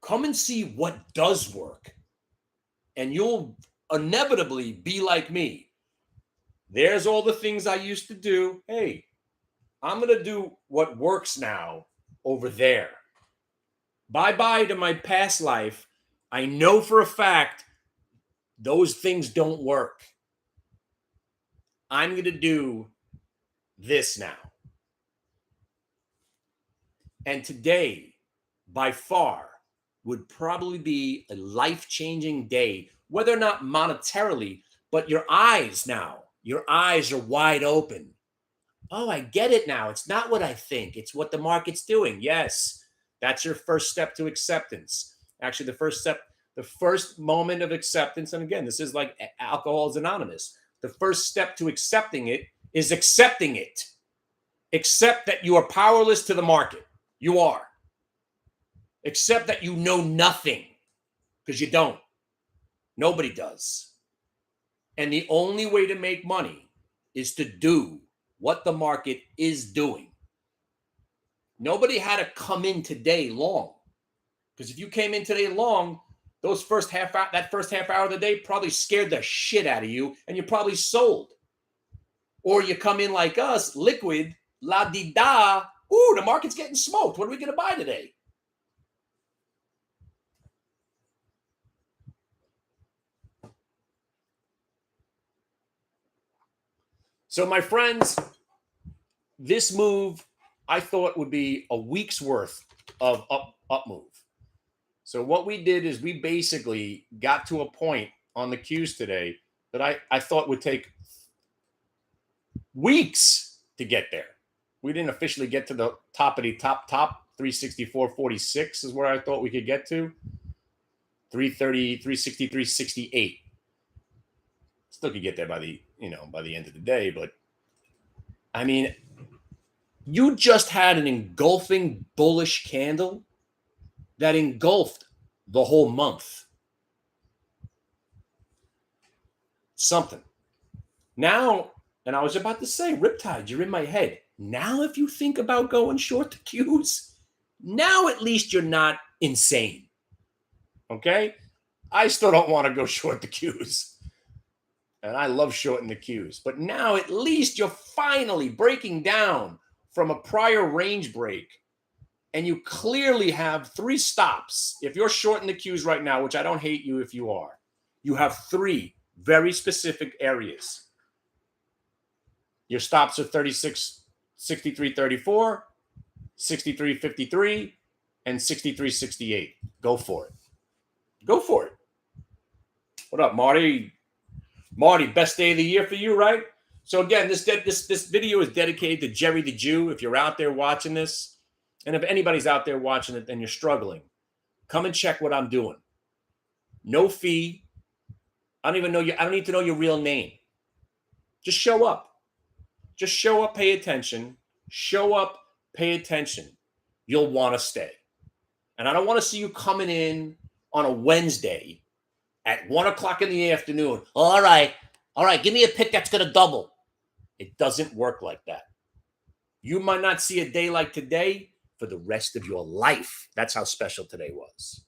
Come and see what does work. And you'll inevitably be like me. There's all the things I used to do. Hey, I'm going to do what works now over there. Bye-bye to my past life. I know for a fact those things don't work. I'm going to do this now. And today, by far, would probably be a life-changing day, whether or not monetarily, but your eyes now, your eyes are wide open. Oh, I get it now. It's not what I think. It's what the market's doing. Yes, that's your first step to acceptance. Actually, the first moment of acceptance, and again, this is like Alcoholics Anonymous. The first step to accepting it is accepting it. Accept that you are powerless to the market. You are. Accept that you know nothing, because you don't. Nobody does. And the only way to make money is to do what the market is doing. Nobody had to come in today long. Because if you came in today long, that first half hour of the day probably scared the shit out of you and you probably sold. Or you come in like us, liquid, la-di-da, ooh, the market's getting smoked. What are we going to buy today? So my friends, this move, I thought would be a week's worth of up move. So what we did is we basically got to a point on the Qs today that I thought would take weeks to get there. We didn't officially get to the top of the top. 364.46 is where I thought we could get to. 330, 360, 368. Still could get there by the end of the day, but I mean, you just had an engulfing bullish candle that engulfed the whole month. Something. Now, and I was about to say, Riptide, you're in my head. Now, if you think about going short the Qs, now at least you're not insane. Okay? I still don't want to go short the cues. And I love shorting the cues. But now at least you're finally breaking down from a prior range break. And you clearly have 3 stops. If you're shorting the cues right now, which I don't hate you if you are, you have 3 very specific areas. Your stops are 36, 63, 34, 63, 53, and 63, 68. Go for it. Go for it. What up, Marty? Marty, best day of the year for you, right? So again, this video is dedicated to Jerry the Jew. If you're out there watching this, and if anybody's out there watching it and you're struggling, come and check what I'm doing. No fee. I don't need to know your real name. Just show up. Just show up, pay attention. Show up, pay attention. You'll want to stay. And I don't want to see you coming in on a Wednesday at 1 o'clock in the afternoon. All right, give me a pick that's going to double. It doesn't work like that. You might not see a day like today for the rest of your life. That's how special today was.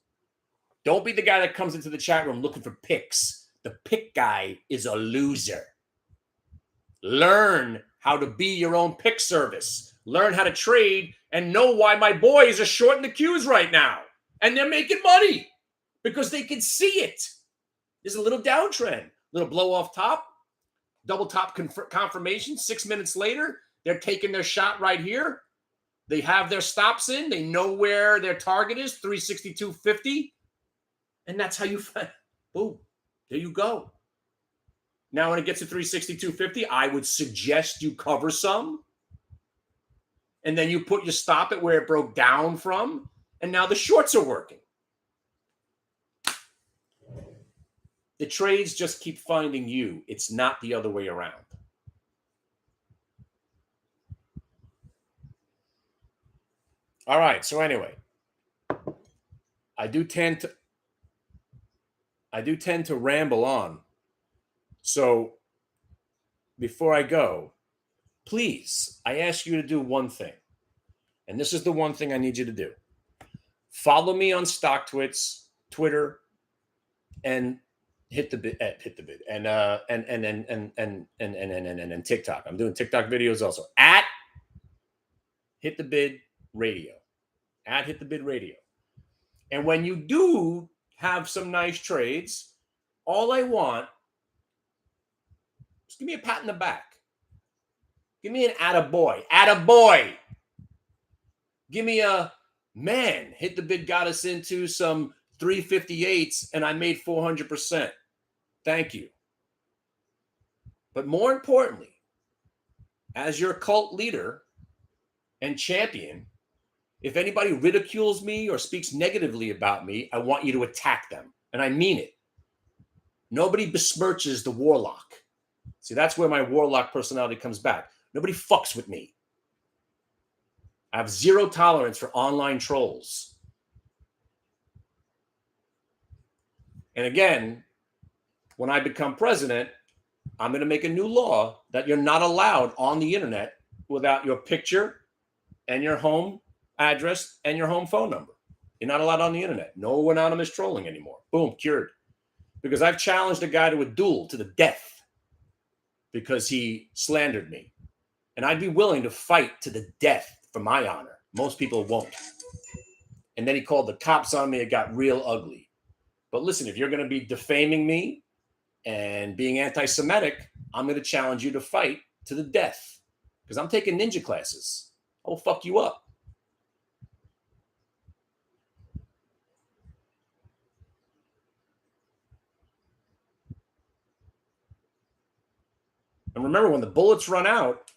Don't be the guy that comes into the chat room looking for picks. The pick guy is a loser. Learn how to be your own pick service. Learn how to trade and know why my boys are shorting the cues right now. And they're making money because they can see it. There's a little downtrend, little blow off top, double top confirmation. 6 minutes later, they're taking their shot right here. They have their stops in. They know where their target is, 362.50. And that's how you find, boom, there you go. Now, when it gets to 362.50, I would suggest you cover some. And then you put your stop at where it broke down from. And now the shorts are working. The trades just keep finding you. It's not the other way around. All right. So anyway, I do tend to ramble on. So before I go, please, I ask you to do one thing. And this is the one thing I need you to do. Follow me on StockTwits, Twitter, and hit the bid, and TikTok. I'm doing TikTok videos also at Hit the Bid Radio, at Hit the Bid Radio. And when you do have some nice trades, all I want is give me a pat in the back. Give me an attaboy. Attaboy. Give me a, man, Hit the Bid got us into some 358s and I made 400%. Thank you. But more importantly, as your cult leader and champion, if anybody ridicules me or speaks negatively about me, I want you to attack them. And I mean it. Nobody besmirches the warlock. See, that's where my warlock personality comes back. Nobody fucks with me. I have zero tolerance for online trolls. And again, when I become president, I'm going to make a new law that you're not allowed on the internet without your picture and your home address and your home phone number. You're not allowed on the internet. No anonymous trolling anymore. Boom, cured. Because I've challenged a guy to a duel to the death because he slandered me. And I'd be willing to fight to the death for my honor. Most people won't. And then he called the cops on me. It got real ugly. But listen, if you're going to be defaming me and being anti-Semitic, I'm going to challenge you to fight to the death because I'm taking ninja classes. I'll fuck you up. And remember, when the bullets run out,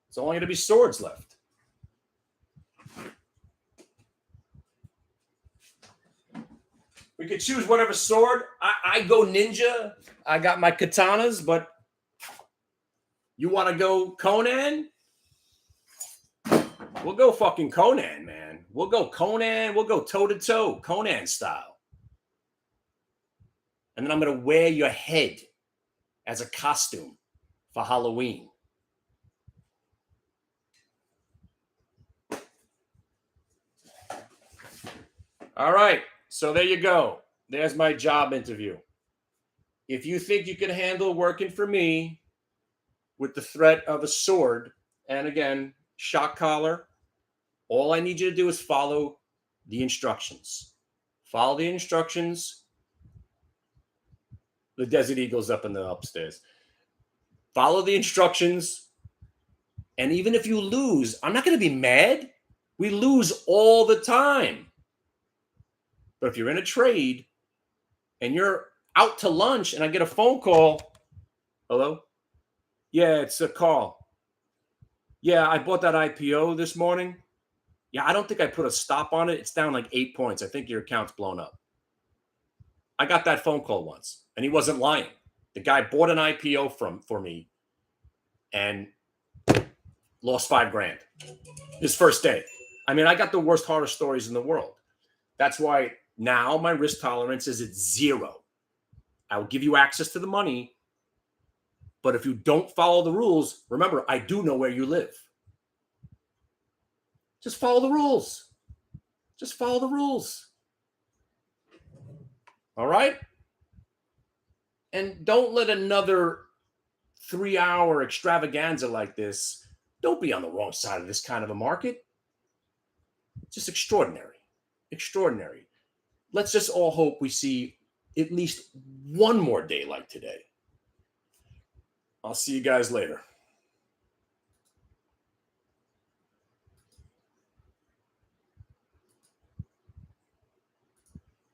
it's only going to be swords left. We could choose whatever sword. I go ninja. I got my katanas, but you want to go Conan? We'll go fucking Conan, man. We'll go Conan. We'll go toe-to-toe, Conan style. And then I'm going to wear your head as a costume for Halloween. All right. So there you go. There's my job interview. If you think you can handle working for me with the threat of a sword, and again, shock collar, all I need you to do is follow the instructions. Follow the instructions. The Desert Eagle's up in the upstairs. Follow the instructions. And even if you lose, I'm not going to be mad. We lose all the time. But if you're in a trade and you're out to lunch and I get a phone call, hello? Yeah, it's a call. Yeah, I bought that IPO this morning. Yeah, I don't think I put a stop on it. It's down like 8 points. I think your account's blown up. I got that phone call once, and he wasn't lying. The guy bought an IPO for me and lost $5,000 his first day. I mean, I got the worst horror stories in the world. That's why now my risk tolerance is at 0. I will give you access to the money, but if you don't follow the rules, remember, I do know where you live. Just follow the rules. Just follow the rules. All right? And don't let another 3-hour extravaganza like this, don't be on the wrong side of this kind of a market. Just extraordinary. Extraordinary. Let's just all hope we see at least one more day like today. I'll see you guys later.